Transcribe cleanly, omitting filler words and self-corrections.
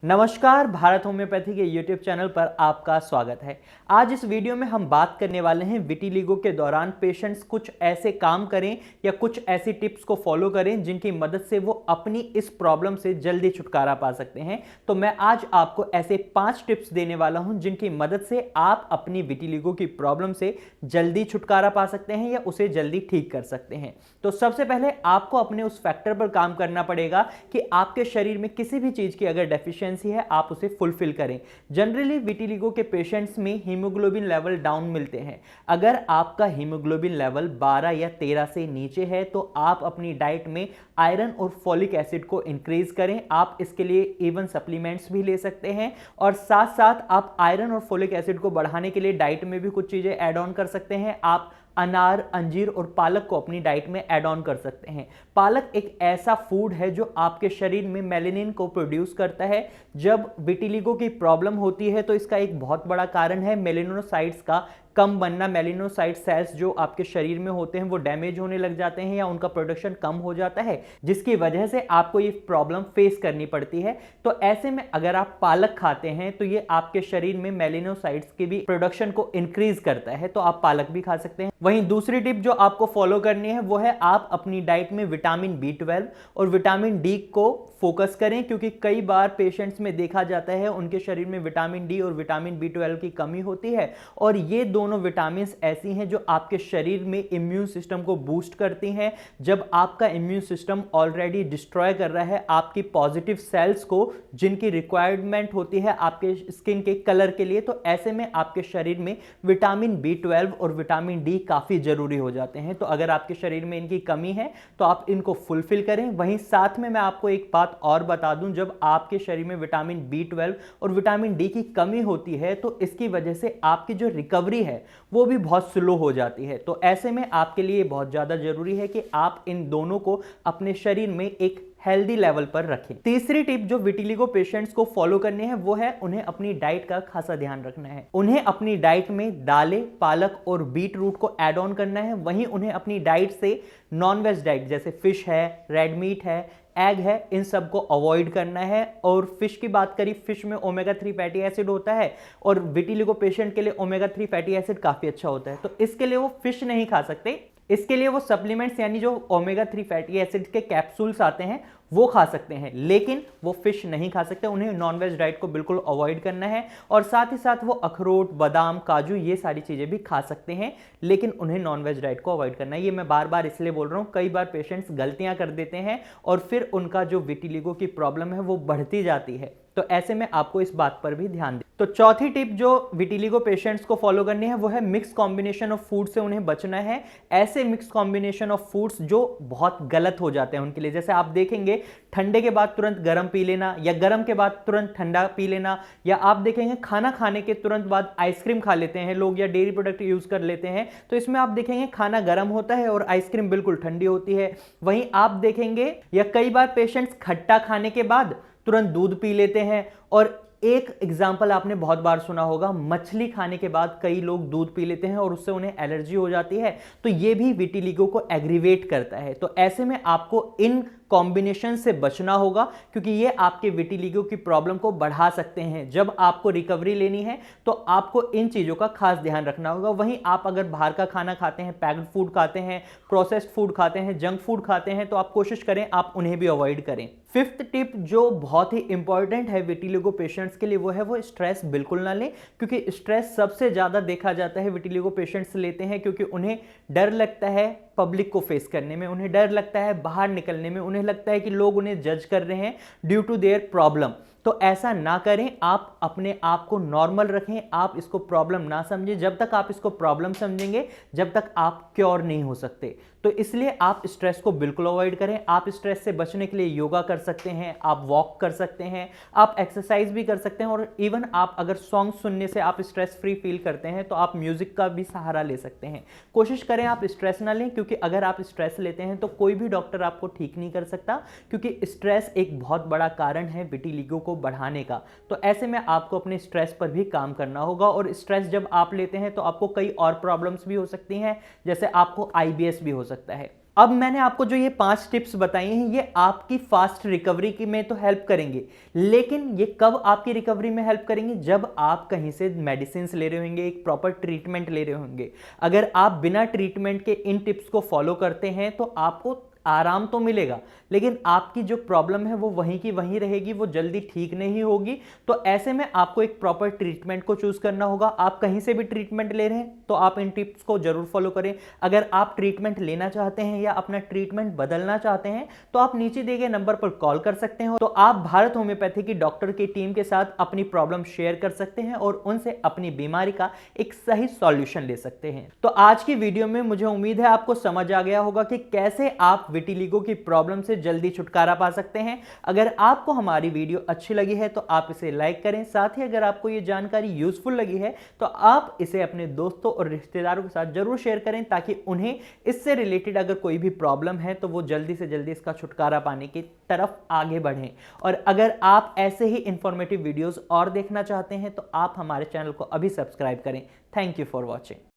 नमस्कार, भारत होम्योपैथी के YouTube channel पर आपका स्वागत है। आज इस वीडियो में हम बात करने वाले हैं विटिलिगो के दौरान पेशेंट्स कुछ ऐसे काम करें या कुछ ऐसी टिप्स को फॉलो करें जिनकी मदद से वो अपनी इस प्रॉब्लम से जल्दी छुटकारा पा सकते हैं। तो मैं आज आपको ऐसे 5 टिप्स देने वाला हूं जिनकी मदद से आप अपनी विटिलिगो की प्रॉब्लम से जल्दी छुटकारा पा सकते हैं या उसे जल्दी ठीक कर सकते हैं। तो सबसे पहले आपको अपने उस फैक्टर पर काम करना पड़ेगा कि आपके शरीर में किसी भी चीज की अगर डेफिशिएंसी है आप उसे फुलफिल करें। जनरली विटिलिगो के पेशेंट्स में हीमोग्लोबिन लेवल डाउन मिलते हैं। अगर आपका हीमोग्लोबिन लेवल 12 या 13 से नीचे है तो आप अपनी डाइट में आयरन और फॉलिक एसिड को इंक्रीज करें। आप इसके लिए इवन सप्लीमेंट्स भी ले सकते हैं और साथ साथ आप आयरन और फॉलिक एसिड को बढ़ाने के लिए डाइट में भी कुछ चीजें ऐड ऑन कर सकते हैं। आप अनार, अंजीर और पालक को अपनी डाइट में ऐड ऑन कर सकते हैं। पालक एक ऐसा फूड है जो आपके शरीर में मेलेनिन को प्रोड्यूस करता है। जब विटिलिगो की प्रॉब्लम होती है तो इसका एक बहुत बड़ा कारण है मेलेनोसाइट्स का कम बनना। मेलेनोसाइट सेल्स जो आपके शरीर में होते हैं वो डैमेज होने लग जाते हैं या उनका प्रोडक्शन कम हो जाता है, जिसकी वजह से आपको ये प्रॉब्लम फेस करनी पड़ती है। तो ऐसे में अगर आप पालक खाते हैं तो ये आपके शरीर में मेलेनोसाइट्स की भी प्रोडक्शन को इंक्रीज करता है, तो आप पालक भी खा सकते हैं। वहीं दूसरी टिप जो आपको फॉलो करनी है वो है आप अपनी डाइट में विटामिन B12 और विटामिन डी को फोकस करें, क्योंकि कई बार पेशेंट्स में देखा जाता है उनके शरीर में विटामिन डी और विटामिन B12 की कमी होती है और ये दोनों विटामिन ऐसी हैं जो आपके शरीर में इम्यून सिस्टम को बूस्ट करती हैं। जब आपका इम्यून सिस्टम ऑलरेडी डिस्ट्रॉय कर रहा है आपकी पॉजिटिव सेल्स को जिनकी रिक्वायरमेंट होती है आपके स्किन के कलर के लिए, तो ऐसे में आपके शरीर में विटामिन B12 और विटामिन डी काफी जरूरी हो जाते हैं। तो अगर आपके शरीर में इनकी कमी है तो आप इनको फुलफिल करें। वहीं साथ में मैं आपको एक बात और बता दूं, जब आपके शरीर में विटामिन B12 और विटामिन डी की कमी होती है तो इसकी वजह से आपकी जो रिकवरी है वो भी बहुत स्लो हो जाती है। तो ऐसे में आपके लिए बहुत ज्यादा जरूरी है कि आप इन दोनों को अपने शरीर में एक हेल्दी लेवल पर रखें। तीसरी टिप जो विटिलिगो पेशेंट्स को फॉलो करनी है वो है उन्हें अपनी डाइट का खासा ध्यान रखना है। उन्हें अपनी डाइट में दालें, पालक और बीट रूट को ऐड ऑन करना है। वहीं उन्हें अपनी डाइट से नॉन-वेज डाइट जैसे फिश है, रेड मीट है, एग है, इन सब को अवॉइड करना है। और फिश की बात करी, फिश में ओमेगा 3 फैटी एसिड होता है और विटिलिगो पेशेंट के लिए ओमेगा 3 फैटी एसिड काफी अच्छा होता है, तो इसके लिए वो फिश नहीं खा सकते। इसके लिए वो सप्लीमेंट्स यानी जो ओमेगा 3 फैटी एसिड के कैप्सूल्स आते हैं वो खा सकते हैं, लेकिन वो फिश नहीं खा सकते। उन्हें नॉनवेज डाइट को बिल्कुल अवॉइड करना है और साथ ही साथ वो अखरोट, बादाम, काजू ये सारी चीजें भी खा सकते हैं, लेकिन उन्हें नॉनवेज डाइट को अवॉइड करना है। ये मैं बार बार इसलिए बोल रहा हूं, कई बार पेशेंट्स गलतियां कर देते हैं और फिर उनका जो विटिलिगो की प्रॉब्लम है वो बढ़ती जाती है। तो ऐसे में आपको इस बात पर भी ध्यान दें। तो चौथी टिप जो विटिलिगो पेशेंट्स को फॉलो करनी है वो है मिक्स कॉम्बिनेशन ऑफ फूड से उन्हें बचना है। ऐसे मिक्स कॉम्बिनेशन ऑफ फूड्स जो बहुत गलत हो जाते हैं उनके लिए, जैसे आप देखेंगे ठंडे के बाद तुरंत गर्म पी लेना या गर्म के बाद तुरंत ठंडा पी लेना, या आप देखेंगे खाना खाने के तुरंत बाद आइसक्रीम खा लेते हैं लोग या डेयरी प्रोडक्ट यूज कर लेते हैं। तो इसमें आप देखेंगे खाना गर्म होता है और आइसक्रीम बिल्कुल ठंडी होती है। वहीं आप देखेंगे या कई बार पेशेंट्स खट्टा खाने के बाद तुरंत दूध पी लेते हैं। और एक एग्जाम्पल आपने बहुत बार सुना होगा, मछली खाने के बाद कई लोग दूध पी लेते हैं और उससे उन्हें एलर्जी हो जाती है, तो ये भी विटिलिगो को एग्रीवेट करता है। तो ऐसे में आपको इन कॉम्बिनेशन से बचना होगा, क्योंकि ये आपके विटिलिगो की प्रॉब्लम को बढ़ा सकते हैं। जब आपको रिकवरी लेनी है तो आपको इन चीजों का खास ध्यान रखना होगा। वहीं आप अगर बाहर का खाना खाते हैं, पैक्ड फूड खाते हैं, प्रोसेस्ड फूड खाते हैं, जंक फूड खाते हैं, तो आप कोशिश करें आप उन्हें भी अवॉइड करें। फिफ्थ टिप जो बहुत ही इंपॉर्टेंट है विटिलिगो पेशेंट्स के लिए वो है वो स्ट्रेस बिल्कुल ना लें, क्योंकि स्ट्रेस सबसे ज्यादा देखा जाता है विटिलिगो पेशेंट्स लेते हैं, क्योंकि उन्हें डर लगता है पब्लिक को फेस करने में, उन्हें डर लगता है बाहर निकलने में, उन्हें लगता है कि लोग उन्हें जज कर रहे हैं ड्यू टू देयर प्रॉब्लम। तो ऐसा ना करें, आप अपने आप को नॉर्मल रखें, आप इसको प्रॉब्लम ना समझें। जब तक आप इसको प्रॉब्लम समझेंगे जब तक आप क्योर नहीं हो सकते। तो इसलिए आप स्ट्रेस को बिल्कुल अवॉइड करें। आप स्ट्रेस से बचने के लिए योगा कर सकते हैं, आप वॉक कर सकते हैं, आप एक्सरसाइज भी कर सकते हैं, और इवन आप अगर सॉन्ग सुनने से आप स्ट्रेस फ्री फील करते हैं तो आप म्यूजिक का भी सहारा ले सकते हैं। कोशिश करें आप स्ट्रेस ना लें, क्योंकि अगर आप स्ट्रेस लेते हैं तो कोई भी डॉक्टर आपको ठीक नहीं कर सकता, क्योंकि स्ट्रेस एक बहुत बड़ा कारण है विटिलिगो को बढ़ाने का। तो ऐसे में आपको अपने स्ट्रेस पर भी काम करना होगा, और स्ट्रेस जब आप लेते हैं तो आपको कई और प्रॉब्लम्स भी हो सकती हैं, जैसे आपको IBS भी हो सकता है। अब मैंने आपको जो ये 5 टिप्स बताई हैं, ये आपकी फास्ट रिकवरी की में तो हेल्प करेंगे, लेकिन ये कब आपकी रिकवरी में हेल्प करेंगे? जब आप कहीं से मेडिसिन ले रहे होंगे, एक प्रॉपर ट्रीटमेंट ले रहे होंगे। अगर आप बिना ट्रीटमेंट के इन टिप्स को फॉलो करते हैं तो आपको आराम तो मिलेगा, लेकिन आपकी जो प्रॉब्लम है वो वहीं की वहीं रहेगी, वो जल्दी ठीक नहीं होगी। तो ऐसे में आपको एक प्रॉपर ट्रीटमेंट को चूज करना होगा। आप कहीं से भी ट्रीटमेंट ले रहे हैं तो आप इन टिप्स को जरूर फॉलो करें। अगर आप ट्रीटमेंट लेना चाहते हैं या अपना ट्रीटमेंट बदलना चाहते हैं तो आप नीचे दिए गए नंबर पर कॉल कर सकते हैं। तो आप भारत होम्योपैथी की डॉक्टर की टीम के साथ अपनी प्रॉब्लम शेयर कर सकते हैं और उनसे अपनी बीमारी का एक सही सॉल्यूशन ले सकते हैं। तो आज की वीडियो में मुझे उम्मीद है आपको समझ आ गया होगा कि कैसे आप विटिलिगो की प्रॉब्लम से जल्दी छुटकारा पा सकते हैं। अगर आपको हमारी वीडियो अच्छी लगी है तो आप इसे लाइक करें। साथ ही अगर आपको यह जानकारी यूजफुल लगी है तो आप इसे अपने दोस्तों और रिश्तेदारों के साथ जरूर शेयर करें, ताकि उन्हें इससे रिलेटेड अगर कोई भी प्रॉब्लम है तो वो जल्दी से जल्दी इसका छुटकारा पाने की तरफ आगे बढ़ें। और अगर आप ऐसे ही इंफॉर्मेटिव वीडियोस और देखना चाहते हैं तो आप हमारे चैनल को अभी सब्सक्राइब करें। Thank you for watching.